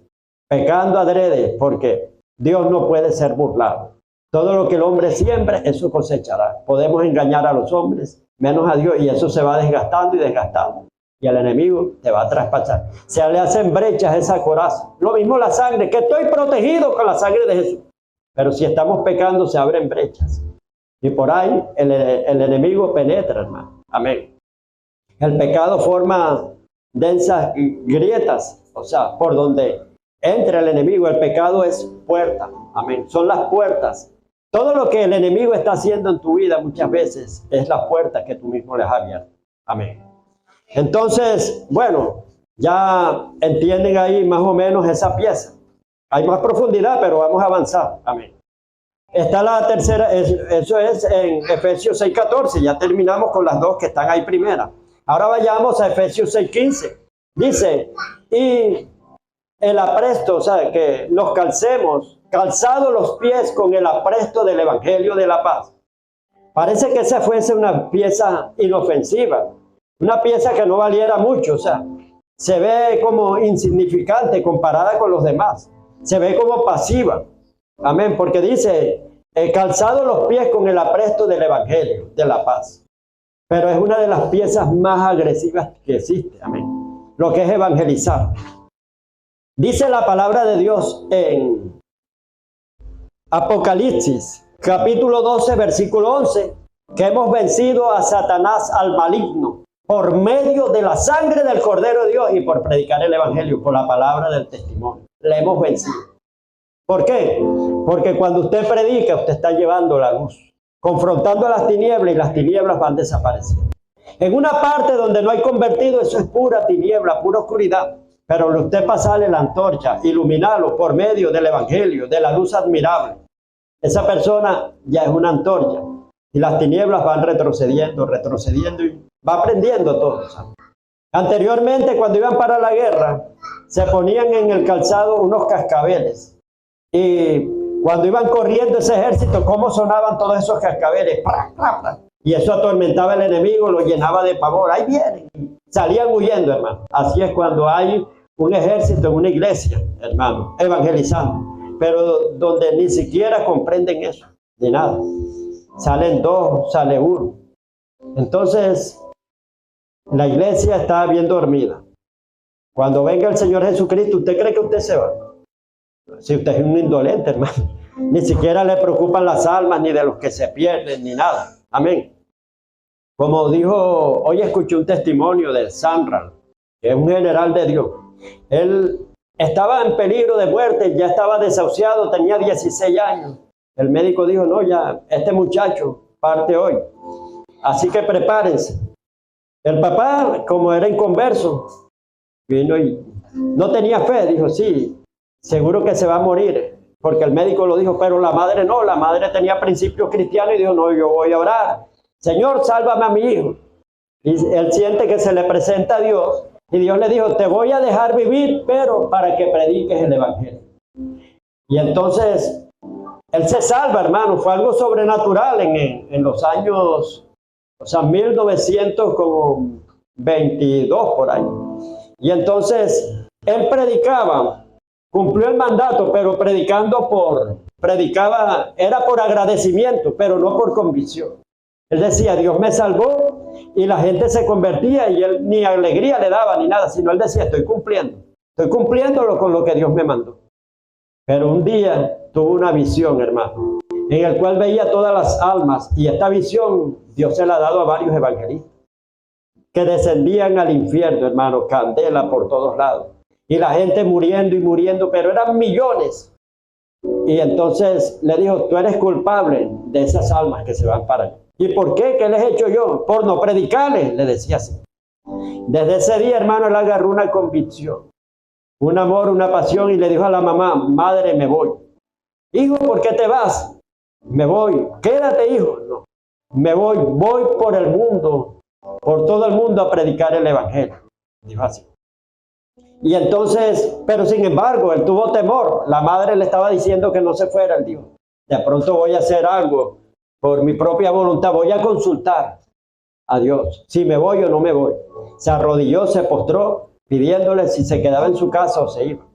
Pecando adrede, porque Dios no puede ser burlado. Todo lo que el hombre siembre, eso cosechará. Podemos engañar a los hombres, menos a Dios, y eso se va desgastando y desgastando. Y el enemigo te va a traspasar. Se le hacen brechas a esa coraza. Lo mismo la sangre, que estoy protegido con la sangre de Jesús. Pero si estamos pecando, se abren brechas. Y por ahí el enemigo penetra, hermano. Amén. El pecado forma densas grietas, o sea, por donde entra el enemigo. El pecado es puerta. Amén. Son las puertas. Todo lo que el enemigo está haciendo en tu vida muchas veces es las puertas que tú mismo les has abierto. Amén. Entonces, bueno, ya entienden ahí más o menos esa pieza. Hay más profundidad, pero vamos a avanzar. Amén. Está la tercera, eso es en Efesios 6:14. Ya terminamos con las dos que están ahí primera. Ahora vayamos a Efesios 6:15. Dice, y el apresto, o sea, que nos calcemos, calzados los pies con el apresto del Evangelio de la paz. Parece que esa fuese una pieza inofensiva, una pieza que no valiera mucho, o sea, se ve como insignificante comparada con los demás, se ve como pasiva. Amén, porque dice, calzados los pies con el apresto del Evangelio de la paz. Pero es una de las piezas más agresivas que existe, amén, lo que es evangelizar. Dice la palabra de Dios en Apocalipsis, capítulo 12, versículo 11, que hemos vencido a Satanás, al maligno, por medio de la sangre del Cordero de Dios y por predicar el Evangelio, por la palabra del testimonio. Le hemos vencido. ¿Por qué? Porque cuando usted predica, usted está llevando la luz, confrontando a las tinieblas, y las tinieblas van desapareciendo. En una parte donde no hay convertido, eso es pura tiniebla, pura oscuridad. Pero usted pasarle la antorcha, iluminarlo por medio del Evangelio, de la luz admirable. Esa persona ya es una antorcha. Y las tinieblas van retrocediendo, retrocediendo y va aprendiendo todo. Anteriormente, cuando iban para la guerra, se ponían en el calzado unos cascabeles. Y cuando iban corriendo ese ejército, ¿cómo sonaban todos esos cascabeles? ¡Pra, pra, pra! Y eso atormentaba al enemigo, lo llenaba de pavor. ¡Ahí vienen! Salían huyendo, hermano. Así es cuando hay un ejército en una iglesia, hermano, evangelizando. Pero donde ni siquiera comprenden eso, ni nada. Salen dos, sale uno. Entonces, la iglesia está bien dormida. Cuando venga el Señor Jesucristo, ¿usted cree que usted se va? Si usted es un indolente, hermano. Ni siquiera le preocupan las almas, ni de los que se pierden, ni nada. Amén. Como dijo, hoy escuché un testimonio de Samral, que es un general de Dios. Él estaba en peligro de muerte, ya estaba desahuciado, tenía 16 años. El médico dijo, no, ya, este muchacho parte hoy. Así que prepárense. El papá, como era inconverso, vino y no tenía fe, dijo, sí, seguro que se va a morir, porque el médico lo dijo, pero la madre no, la madre tenía principios cristianos y dijo, no, yo voy a orar. Señor, sálvame a mi hijo. Y él siente que se le presenta a Dios y Dios le dijo, te voy a dejar vivir, pero para que prediques el Evangelio. Y entonces, él se salva, hermano, fue algo sobrenatural en los años, o sea, 1922 por ahí. Y entonces, él predicaba, cumplió el mandato, pero predicaba, era por agradecimiento, pero no por convicción. Él decía, Dios me salvó, y la gente se convertía y él ni alegría le daba ni nada, sino él decía, estoy cumpliéndolo con lo que Dios me mandó. Pero un día tuvo una visión, hermano, en el cual veía todas las almas, y esta visión Dios se la ha dado a varios evangelistas, que descendían al infierno, hermano, candela por todos lados, y la gente muriendo y muriendo, pero eran millones. Y entonces le dijo, tú eres culpable de esas almas que se van para allá. ¿Y por qué? ¿Qué les he hecho yo? Por no predicarles, le decía así. Desde ese día, hermano, él agarró una convicción, un amor, una pasión, y le dijo a la mamá: madre, me voy. Hijo, ¿por qué te vas? Me voy. Quédate, hijo. No, me voy por el mundo, por todo el mundo a predicar el evangelio. Dijo así. Y entonces, pero sin embargo, él tuvo temor. La madre le estaba diciendo que no se fuera. Él dijo: de pronto voy a hacer algo por mi propia voluntad, voy a consultar a Dios si me voy o no me voy. Se arrodilló, se postró, pidiéndole si se quedaba en su casa o se iba.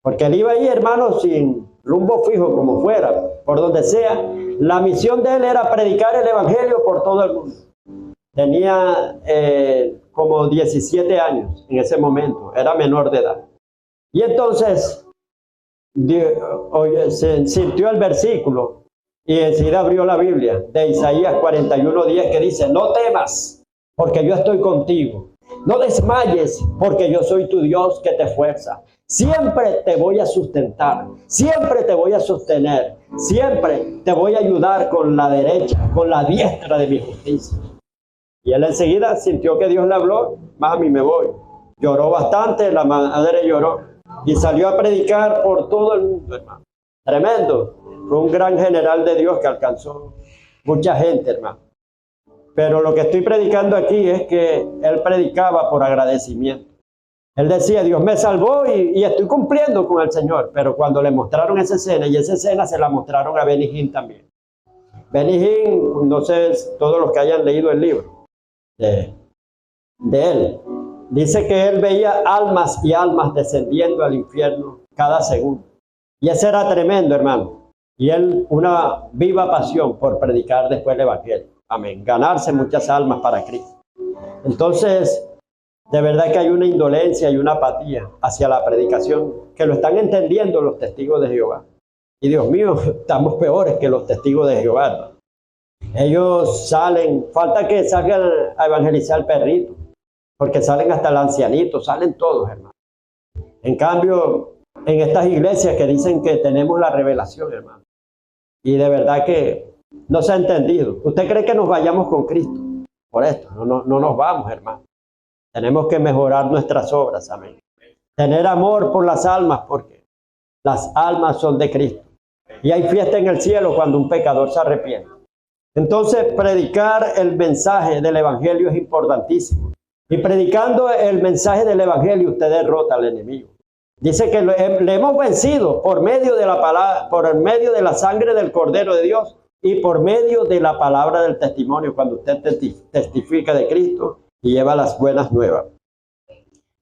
Porque él iba ahí, hermano, sin rumbo fijo, como fuera, por donde sea. La misión de él era predicar el evangelio por todo el mundo. Tenía como 17 años en ese momento, era menor de edad. Y entonces se sintió el versículo y enseguida abrió la Biblia de Isaías 41:10, que dice: no temas, porque yo estoy contigo. No desmayes, porque yo soy tu Dios que te esfuerza. Siempre te voy a sustentar, siempre te voy a sostener, siempre te voy a ayudar con la derecha, con la diestra de mi justicia. Y él enseguida sintió que Dios le habló: mami, me voy. Lloró bastante, la madre lloró y salió a predicar por todo el mundo, hermano. Tremendo. Fue un gran general de Dios que alcanzó mucha gente, hermano. Pero lo que estoy predicando aquí es que él predicaba por agradecimiento. Él decía: Dios me salvó y estoy cumpliendo con el Señor. Pero cuando le mostraron esa escena, y esa escena se la mostraron a Benny Hinn también. Benny Hinn, no sé, todos los que hayan leído el libro de él, dice que él veía almas y almas descendiendo al infierno cada segundo. Y ese era tremendo, hermano. Y él, una viva pasión por predicar después el evangelio. Amén. Ganarse muchas almas para Cristo. Entonces, de verdad que hay una indolencia y una apatía hacia la predicación, que lo están entendiendo los testigos de Jehová. Y Dios mío, estamos peores que los testigos de Jehová, ¿no? Ellos salen, falta que salgan a evangelizar al perrito, porque salen hasta el ancianito, salen todos, hermano. En cambio, en estas iglesias que dicen que tenemos la revelación, hermano, y de verdad que no se ha entendido. ¿Usted cree que nos vayamos con Cristo por esto? No nos vamos, hermano. Tenemos que mejorar nuestras obras, amén. Tener amor por las almas, porque las almas son de Cristo. Y hay fiesta en el cielo cuando un pecador se arrepiente. Entonces, predicar el mensaje del evangelio es importantísimo. Y predicando el mensaje del evangelio, usted derrota al enemigo. Dice que le hemos vencido por medio de la palabra, por medio de la sangre del Cordero de Dios y por medio de la palabra del testimonio, cuando usted testifica de Cristo y lleva las buenas nuevas.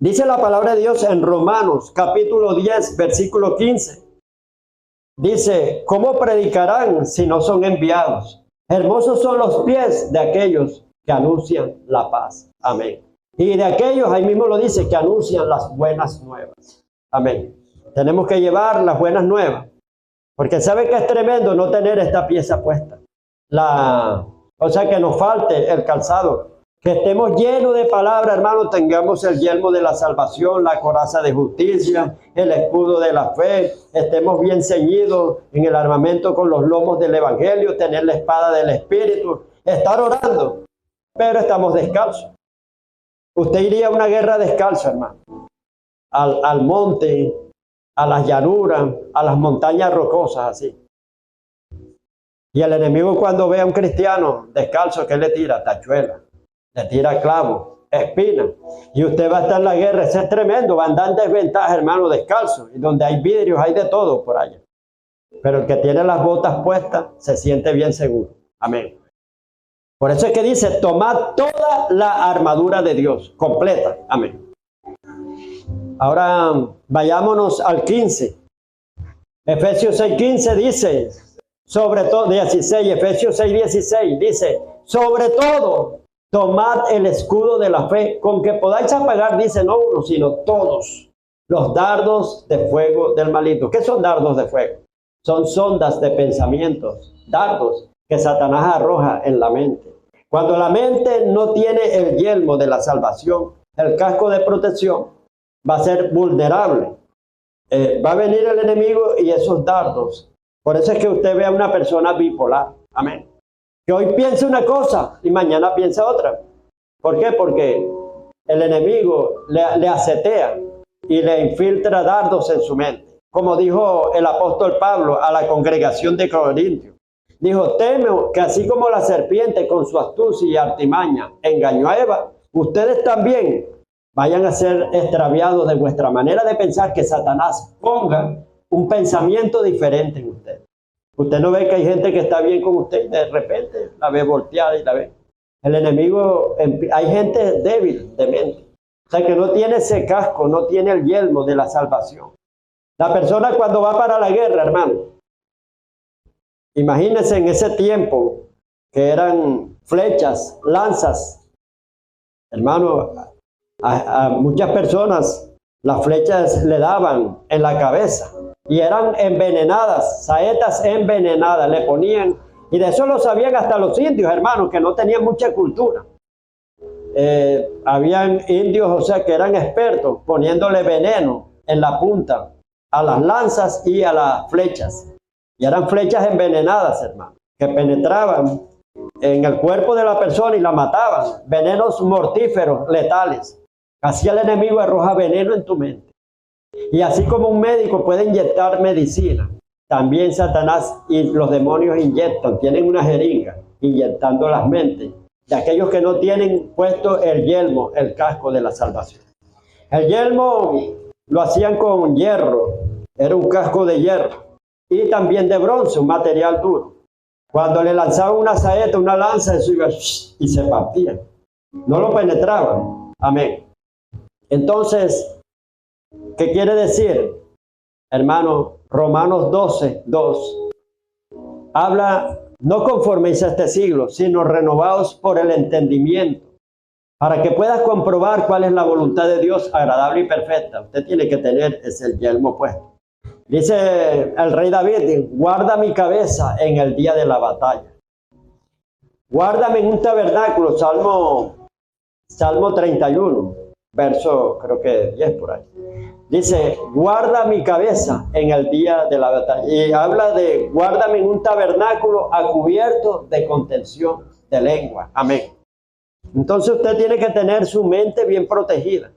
Dice la palabra de Dios en Romanos capítulo 10, versículo 15. Dice: ¿cómo predicarán si no son enviados? Hermosos son los pies de aquellos que anuncian la paz. Amén. Y de aquellos, ahí mismo lo dice, que anuncian las buenas nuevas. Amén. Tenemos que llevar las buenas nuevas. Porque sabe que es tremendo no tener esta pieza puesta. O sea, que nos falte el calzado. Que estemos llenos de palabra, hermano. Tengamos el yelmo de la salvación, la coraza de justicia, el escudo de la fe. Estemos bien ceñidos en el armamento con los lomos del evangelio. Tener la espada del espíritu. Estar orando. Pero estamos descalzos. Usted iría a una guerra descalzo, hermano. Al monte, a las llanuras, a las montañas rocosas, así. Y el enemigo, cuando ve a un cristiano descalzo, ¿qué le tira? Tachuela, le tira clavo, espina. Y usted va a estar en la guerra. Eso es tremendo. Va a andar en desventaja, hermano, descalzo. Y donde hay vidrios, hay de todo por allá. Pero el que tiene las botas puestas se siente bien seguro. Amén. Por eso es que dice: tomad toda la armadura de Dios, completa. Amén. Ahora vayámonos al 15. Efesios 6:15 dice, sobre todo, 16, Efesios 6:16 dice: sobre todo, tomad el escudo de la fe, con que podáis apagar, dice, no uno, sino todos los dardos de fuego del maligno. ¿Qué son dardos de fuego? Son sondas de pensamientos, dardos que Satanás arroja en la mente. Cuando la mente no tiene el yelmo de la salvación, el casco de protección, va a ser vulnerable. Va a venir el enemigo y esos dardos. Por eso es que usted ve a una persona bipolar. Amén. Que hoy piensa una cosa y mañana piensa otra. ¿Por qué? Porque el enemigo le asetea y le infiltra dardos en su mente. Como dijo el apóstol Pablo a la congregación de Corintios. Dijo, temo que así como la serpiente con su astucia y artimaña engañó a Eva, ustedes también vayan a ser extraviados de vuestra manera de pensar, que Satanás ponga un pensamiento diferente en usted. Usted no ve que hay gente que está bien con usted y de repente la ve volteada y la ve. El enemigo, hay gente débil de mente. O sea, que no tiene ese casco, no tiene el yelmo de la salvación. La persona cuando va para la guerra, hermano, imagínense en ese tiempo que eran flechas, lanzas. Hermano, a muchas personas las flechas le daban en la cabeza y eran envenenadas, saetas envenenadas, le ponían, y de eso lo sabían hasta los indios, hermanos, que no tenían mucha cultura. Habían indios, o sea, que eran expertos poniéndole veneno en la punta a las lanzas y a las flechas. Y eran flechas envenenadas, hermano, que penetraban en el cuerpo de la persona y la mataban. Venenos mortíferos, letales. Así el enemigo arroja veneno en tu mente. Y así como un médico puede inyectar medicina, también Satanás y los demonios inyectan, tienen una jeringa, inyectando las mentes de aquellos que no tienen puesto el yelmo, el casco de la salvación. El yelmo lo hacían con hierro, era un casco de hierro, y también de bronce, un material duro. Cuando le lanzaban una saeta, una lanza, eso iba y se partía. No lo penetraban. Amén. Entonces, ¿qué quiere decir? Hermano, Romanos 12:2 habla, no conforméis a este siglo, sino renovaos por el entendimiento, para que puedas comprobar cuál es la voluntad de Dios agradable y perfecta. Usted tiene que tener ese yelmo puesto. Dice el rey David, guarda mi cabeza en el día de la batalla. Guárdame en un tabernáculo, Salmo 31, verso creo que 10 por ahí. Dice, guarda mi cabeza en el día de la batalla. Y habla de, guárdame en un tabernáculo a cubierto de contención de lengua. Amén. Entonces usted tiene que tener su mente bien protegida.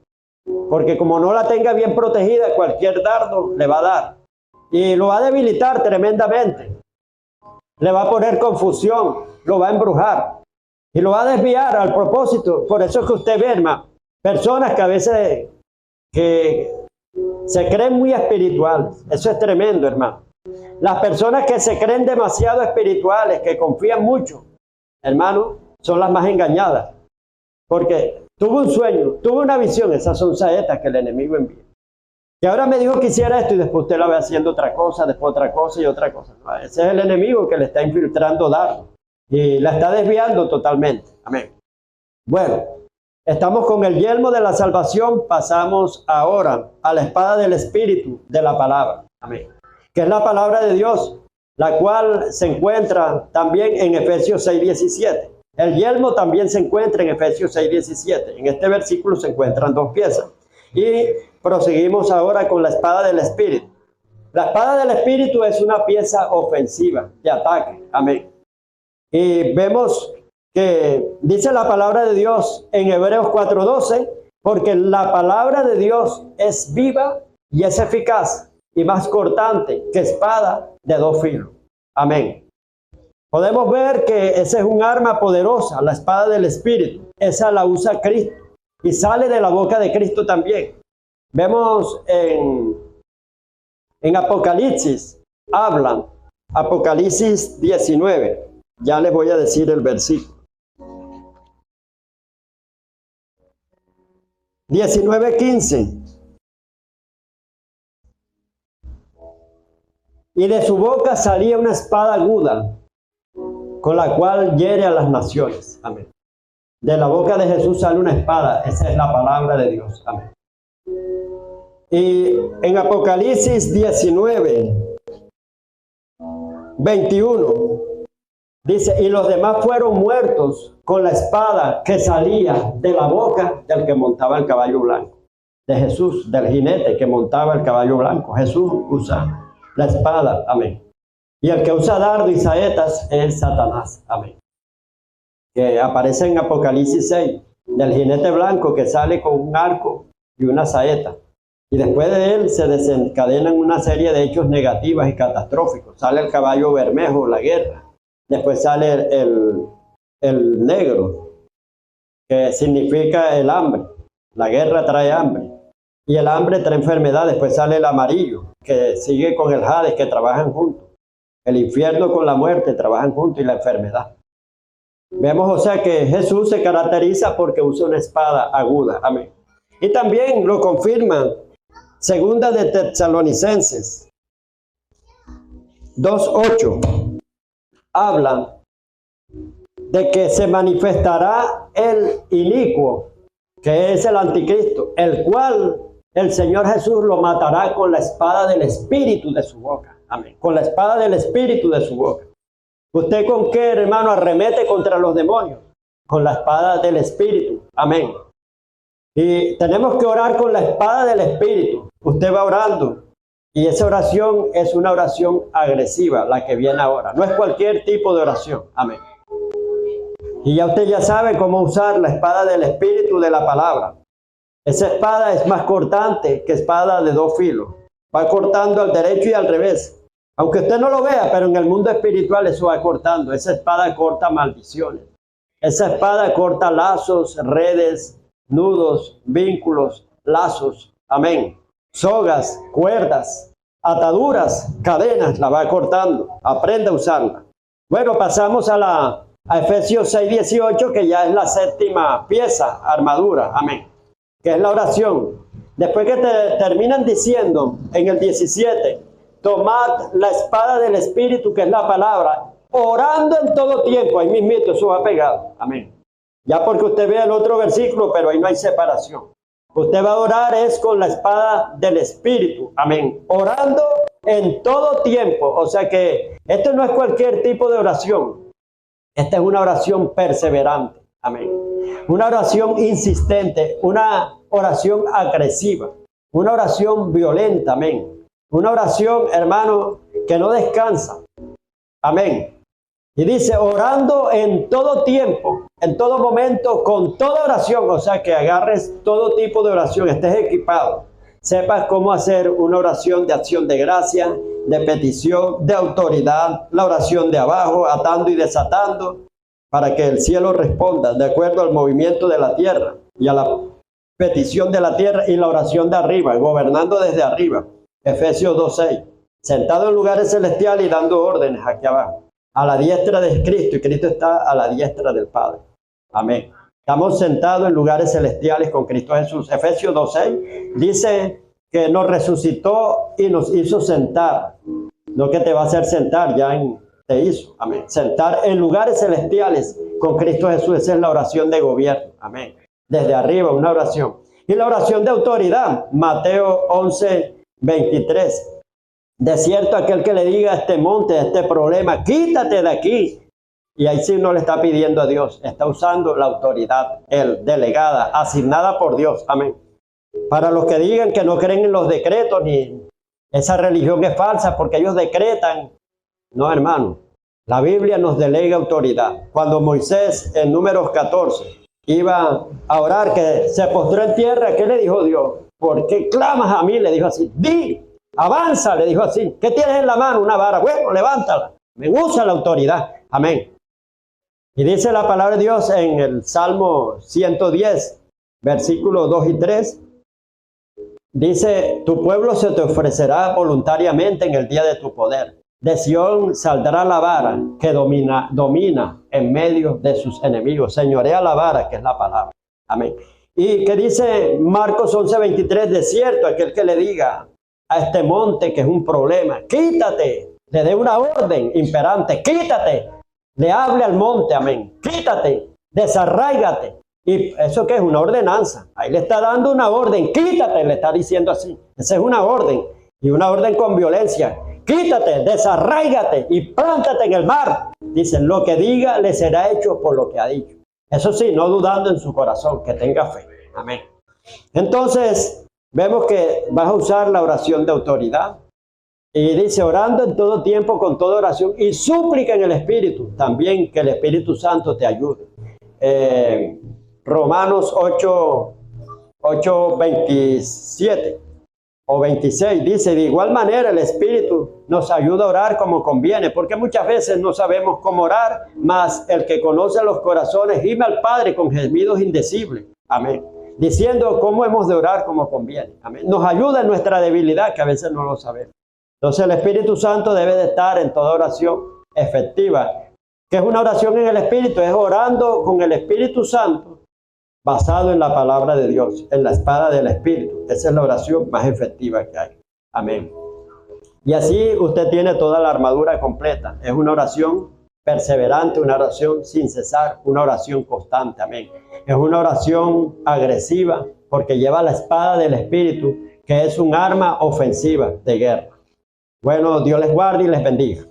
Porque como no la tenga bien protegida, cualquier dardo le va a dar. Y lo va a debilitar tremendamente. Le va a poner confusión, lo va a embrujar. Y lo va a desviar al propósito. Por eso es que usted ve, hermano, personas que a veces que se creen muy espirituales. Eso es tremendo, hermano. Las personas que se creen demasiado espirituales, que confían mucho, hermano, son las más engañadas. Porque tuvo un sueño, tuvo una visión, esas son saetas que el enemigo envía. Y ahora me dijo que hiciera esto y después usted la ve haciendo otra cosa, después otra cosa y otra cosa. No, ese es el enemigo que le está infiltrando dardos y la está desviando totalmente. Amén. Bueno, estamos con el yelmo de la salvación, pasamos ahora a la espada del Espíritu de la palabra. Amén. Que es la palabra de Dios, la cual se encuentra también en Efesios 6:17. El yelmo también se encuentra en Efesios 6:17. En este versículo se encuentran dos piezas. Y proseguimos ahora con la espada del Espíritu. La espada del Espíritu es una pieza ofensiva de ataque. Amén. Y vemos que dice la palabra de Dios en Hebreos 4:12, porque la palabra de Dios es viva y es eficaz y más cortante que espada de dos filos. Amén. Podemos ver que esa es un arma poderosa, la espada del Espíritu. Esa la usa Cristo y sale de la boca de Cristo también. Vemos en Apocalipsis, hablan, Apocalipsis 19. Ya les voy a decir el versículo. 19:15. Y de su boca salía una espada aguda, con la cual hiere a las naciones. Amén. De la boca de Jesús sale una espada. Esa es la palabra de Dios. Amén. Y en Apocalipsis 19:21 dice, y los demás fueron muertos con la espada que salía de la boca del que montaba el caballo blanco. De Jesús, del jinete que montaba el caballo blanco. Jesús usa la espada. Amén. Y el que usa dardo y saetas es Satanás. Amén. que aparece en Apocalipsis 6, del jinete blanco que sale con un arco y una saeta. Y después de él se desencadenan una serie de hechos negativos y catastróficos. Sale el caballo bermejo, la guerra. Después sale el negro, que significa el hambre. La guerra trae hambre. Y el hambre trae enfermedad. Después sale el amarillo, que sigue con el Hades, que trabajan juntos. El infierno con la muerte trabajan juntos y la enfermedad. Vemos, o sea, que Jesús se caracteriza porque usa una espada aguda. Amén. Y también lo confirma Segunda de Tesalonicenses 2:8. Habla de que se manifestará el inicuo, que es el anticristo, el cual el Señor Jesús lo matará con la espada del espíritu de su boca. Amén. Con la espada del espíritu de su boca. ¿Usted con qué, hermano, arremete contra los demonios? Con la espada del espíritu. Amén. Y tenemos que orar con la espada del espíritu. Usted va orando y esa oración es una oración agresiva, la que viene ahora. No es cualquier tipo de oración. Amén. Y ya usted ya sabe cómo usar la espada del espíritu de la palabra. Esa espada es más cortante que espada de dos filos. Va cortando al derecho y al revés. Aunque usted no lo vea, pero en el mundo espiritual eso va cortando. Esa espada corta maldiciones. Esa espada corta lazos, redes, nudos, vínculos, lazos. Amén. Sogas, cuerdas, ataduras, cadenas, la va cortando. Aprenda a usarla. Bueno, pasamos a Efesios 6:18, que ya es la séptima pieza, armadura. Amén. Que es la oración. Después que te terminan diciendo en el 17, tomad la espada del Espíritu, que es la palabra, orando en todo tiempo. Ahí mismito, eso va pegado. Amén. Ya porque usted vea el otro versículo, pero ahí no hay separación. Usted va a orar es con la espada del Espíritu. Amén. Orando en todo tiempo. O sea que esto no es cualquier tipo de oración. Esta es una oración perseverante. Amén. Una oración insistente. Una oración agresiva. Una oración violenta. Amén. Una oración, hermano, que no descansa. Amén. Y dice, orando en todo tiempo, en todo momento, con toda oración. O sea, que agarres todo tipo de oración, estés equipado. Sepas cómo hacer una oración de acción de gracia, de petición, de autoridad. La oración de abajo, atando y desatando, para que el cielo responda de acuerdo al movimiento de la tierra y a la petición de la tierra, y la oración de arriba, gobernando desde arriba. Efesios 2:6. Sentado en lugares celestiales y dando órdenes aquí abajo. A la diestra de Cristo, y Cristo está a la diestra del Padre. Amén. Estamos sentados en lugares celestiales con Cristo Jesús. Efesios 2:6 dice que nos resucitó y nos hizo sentar. No que te va a hacer sentar, ya te hizo. Amén. Sentar en lugares celestiales con Cristo Jesús. Esa es la oración de gobierno. Amén. Desde arriba, una oración. Y la oración de autoridad. Mateo 11:23. De cierto, aquel que le diga a este monte, a este problema, quítate de aquí. Y ahí sí no le está pidiendo a Dios, está usando la autoridad, delegada, asignada por Dios. Amén. Para los que digan que no creen en los decretos, ni esa religión es falsa porque ellos decretan. No, hermano, la Biblia nos delega autoridad. Cuando Moisés, en Números 14, iba a orar, que se postró en tierra, ¿qué le dijo Dios? ¿Por qué clamas a mí? Le dijo así, di. Avanza, le dijo así. ¿Qué tienes en la mano? Una vara. Bueno, levántala. Me usa la autoridad. Amén. Y dice la palabra de Dios en el Salmo 110, versículos 2 y 3. Dice, tu pueblo se te ofrecerá voluntariamente en el día de tu poder. De Sión saldrá la vara que domina en medio de sus enemigos. Señorea la vara, que es la palabra. Amén. Y que dice Marcos 11:23, de cierto, aquel que le diga a este monte que es un problema, quítate, le dé una orden imperante, quítate, le hable al monte, amén, quítate, desarráigate. Y eso que es una ordenanza, ahí le está dando una orden, quítate, le está diciendo así. Esa es una orden, y una orden con violencia. Quítate, desarráigate y plántate en el mar. Dicen, lo que diga le será hecho por lo que ha dicho. Eso sí, no dudando en su corazón, que tenga fe. Amén. Entonces, vemos que vas a usar la oración de autoridad. Y dice, orando en todo tiempo con toda oración y súplica en el Espíritu. También que el Espíritu Santo te ayude. Romanos 8:27 o 26 dice: de igual manera el Espíritu nos ayuda a orar como conviene, porque muchas veces no sabemos cómo orar, mas el que conoce los corazones gime al Padre con gemidos indecibles. Amén. Diciendo cómo hemos de orar como conviene. Amén. Nos ayuda en nuestra debilidad, que a veces no lo sabemos. Entonces el Espíritu Santo debe de estar en toda oración efectiva. ¿Qué es una oración en el Espíritu? Es orando con el Espíritu Santo, basado en la palabra de Dios, en la espada del Espíritu. Esa es la oración más efectiva que hay. Amén. Y así usted tiene toda la armadura completa. Es una oración perseverante, una oración sin cesar, una oración constante. Amén. Es una oración agresiva porque lleva la espada del Espíritu, que es un arma ofensiva de guerra. Bueno, Dios les guarde y les bendiga.